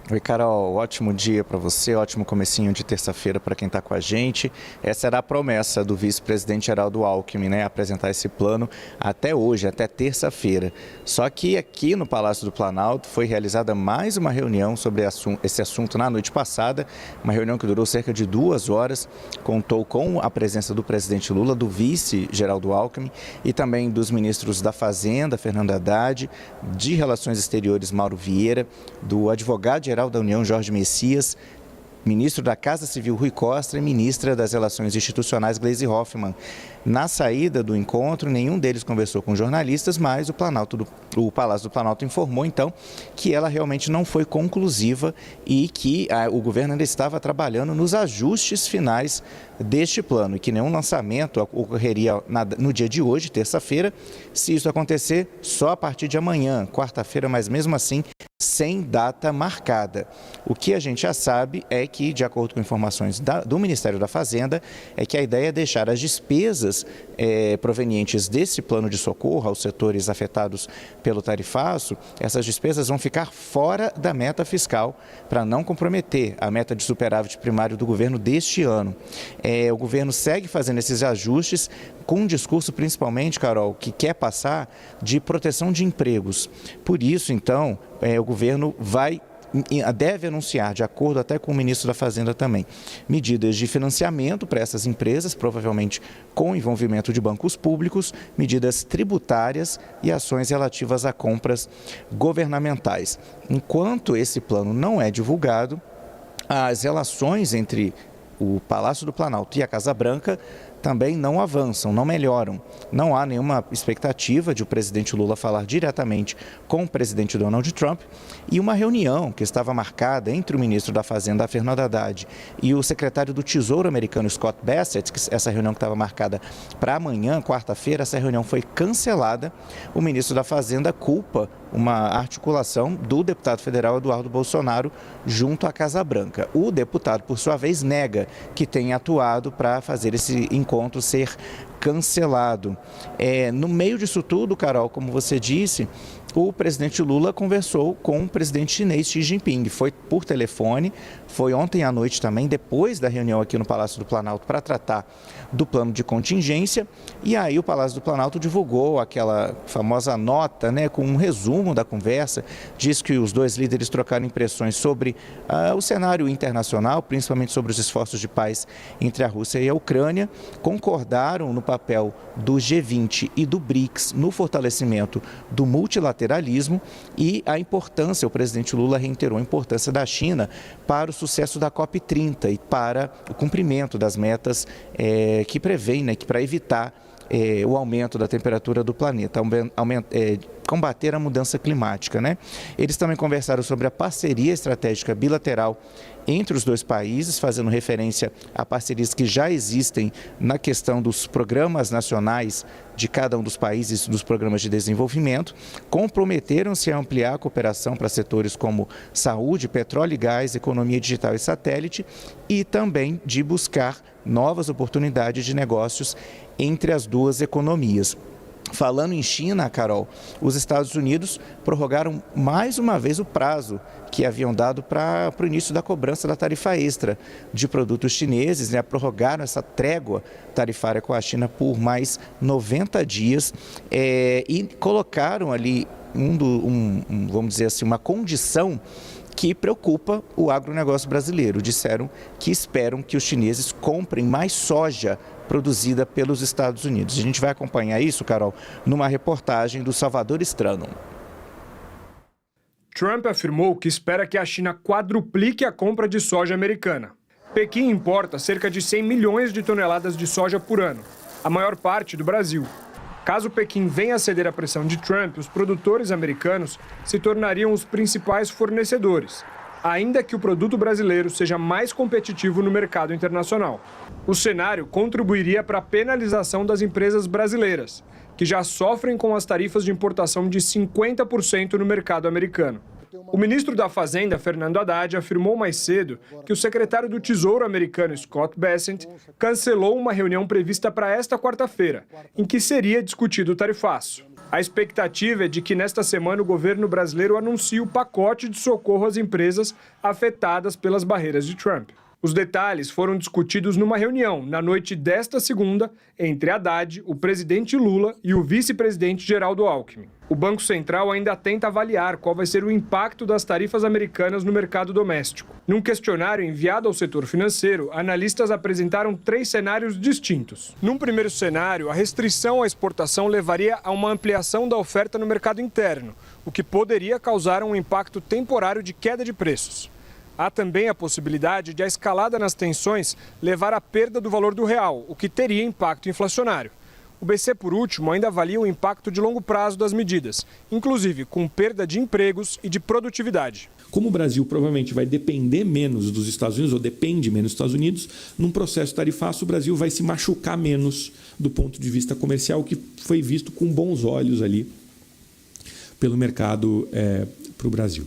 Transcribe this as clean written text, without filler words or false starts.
Oi, Carol, ótimo dia para você, ótimo comecinho de terça-feira para quem está com a gente. Essa era a promessa do vice-presidente Geraldo Alckmin, né, apresentar esse plano até hoje, até terça-feira. Só que aqui no Palácio do Planalto foi realizada mais uma reunião sobre esse assunto na noite passada, uma reunião que durou cerca de 2 horas, contou com a presença do presidente Lula, do vice Geraldo Alckmin e também dos ministros da Fazenda, Fernando Haddad, de Relações Exteriores, Mauro Vieira, do advogado-geral da União, Jorge Messias, ministro da Casa Civil, Rui Costa, e ministra das Relações Institucionais, Gleisi Hoffmann. Na saída do encontro, nenhum deles conversou com jornalistas, mas o Palácio do Planalto informou, então, que ela realmente não foi conclusiva e que o governo ainda estava trabalhando nos ajustes finais deste plano e que nenhum lançamento ocorreria no dia de hoje, terça-feira. Se isso acontecer, só a partir de amanhã, quarta-feira, mas mesmo assim, sem data marcada. O que a gente já sabe é que, de acordo com informações do Ministério da Fazenda, é que a ideia é deixar as despesas provenientes desse plano de socorro aos setores afetados pelo tarifaço, essas despesas vão ficar fora da meta fiscal para não comprometer a meta de superávit primário do governo deste ano. O governo segue fazendo esses ajustes com um discurso, principalmente, Carol, que quer passar de proteção de empregos. Por isso, então, o governo deve anunciar, de acordo até com o ministro da Fazenda também, medidas de financiamento para essas empresas, provavelmente com envolvimento de bancos públicos, medidas tributárias e ações relativas a compras governamentais. Enquanto esse plano não é divulgado, as relações entre o Palácio do Planalto e a Casa Branca também não avançam, não melhoram. Não há nenhuma expectativa de o presidente Lula falar diretamente com o presidente Donald Trump e uma reunião que estava marcada entre o ministro da Fazenda, Fernando Haddad, e o secretário do Tesouro americano, Scott Bessent, essa reunião que estava marcada para amanhã, quarta-feira, essa reunião foi cancelada. O ministro da Fazenda culpa uma articulação do deputado federal Eduardo Bolsonaro junto à Casa Branca. O deputado, por sua vez, nega que tenha atuado para fazer esse encontro ser cancelado. No meio disso tudo, Carol, como você disse, o presidente Lula conversou com o presidente chinês Xi Jinping. Foi por telefone, foi ontem à noite também, depois da reunião aqui no Palácio do Planalto, para tratar do plano de contingência. E aí o Palácio do Planalto divulgou aquela famosa nota, né, com um resumo da conversa. Diz que os dois líderes trocaram impressões sobre o cenário internacional, principalmente sobre os esforços de paz entre a Rússia e a Ucrânia. Concordaram no papel do G20 e do BRICS no fortalecimento do multilateralismo e a importância, o presidente Lula reiterou a importância da China para o sucesso da COP30 e para o cumprimento das metas que prevêem, né, que para evitar o aumento da temperatura do planeta, combater a mudança climática, né? Eles também conversaram sobre a parceria estratégica bilateral entre os dois países, fazendo referência a parcerias que já existem na questão dos programas nacionais de cada um dos países, dos programas de desenvolvimento. Comprometeram-se a ampliar a cooperação para setores como saúde, petróleo e gás, economia digital e satélite, e também de buscar novas oportunidades de negócios entre as duas economias. Falando em China, Carol, os Estados Unidos prorrogaram mais uma vez o prazo que haviam dado para o início da cobrança da tarifa extra de produtos chineses, né? Prorrogaram essa trégua tarifária com a China por mais 90 dias e colocaram ali vamos dizer assim, uma condição que preocupa o agronegócio brasileiro. Disseram que esperam que os chineses comprem mais soja produzida pelos Estados Unidos. A gente vai acompanhar isso, Carol, numa reportagem do Salvador Strano. Trump afirmou que espera que a China quadruplique a compra de soja americana. Pequim importa cerca de 100 milhões de toneladas de soja por ano, a maior parte do Brasil. Caso Pequim venha a ceder à pressão de Trump, os produtores americanos se tornariam os principais fornecedores, ainda que o produto brasileiro seja mais competitivo no mercado internacional. O cenário contribuiria para a penalização das empresas brasileiras, que já sofrem com as tarifas de importação de 50% no mercado americano. O ministro da Fazenda, Fernando Haddad, afirmou mais cedo que o secretário do Tesouro americano, Scott Bessent, cancelou uma reunião prevista para esta quarta-feira, em que seria discutido o tarifaço. A expectativa é de que nesta semana o governo brasileiro anuncie o pacote de socorro às empresas afetadas pelas barreiras de Trump. Os detalhes foram discutidos numa reunião na noite desta segunda entre Haddad, o presidente Lula e o vice-presidente Geraldo Alckmin. O Banco Central ainda tenta avaliar qual vai ser o impacto das tarifas americanas no mercado doméstico. Num questionário enviado ao setor financeiro, analistas apresentaram 3 cenários distintos. Num primeiro cenário, a restrição à exportação levaria a uma ampliação da oferta no mercado interno, o que poderia causar um impacto temporário de queda de preços. Há também a possibilidade de a escalada nas tensões levar à perda do valor do real, o que teria impacto inflacionário. O BC, por último, ainda avalia o impacto de longo prazo das medidas, inclusive com perda de empregos e de produtividade. Como o Brasil provavelmente vai depender menos dos Estados Unidos, ou depende menos dos Estados Unidos, num processo tarifaço o Brasil vai se machucar menos do ponto de vista comercial, que foi visto com bons olhos ali pelo mercado para o Brasil.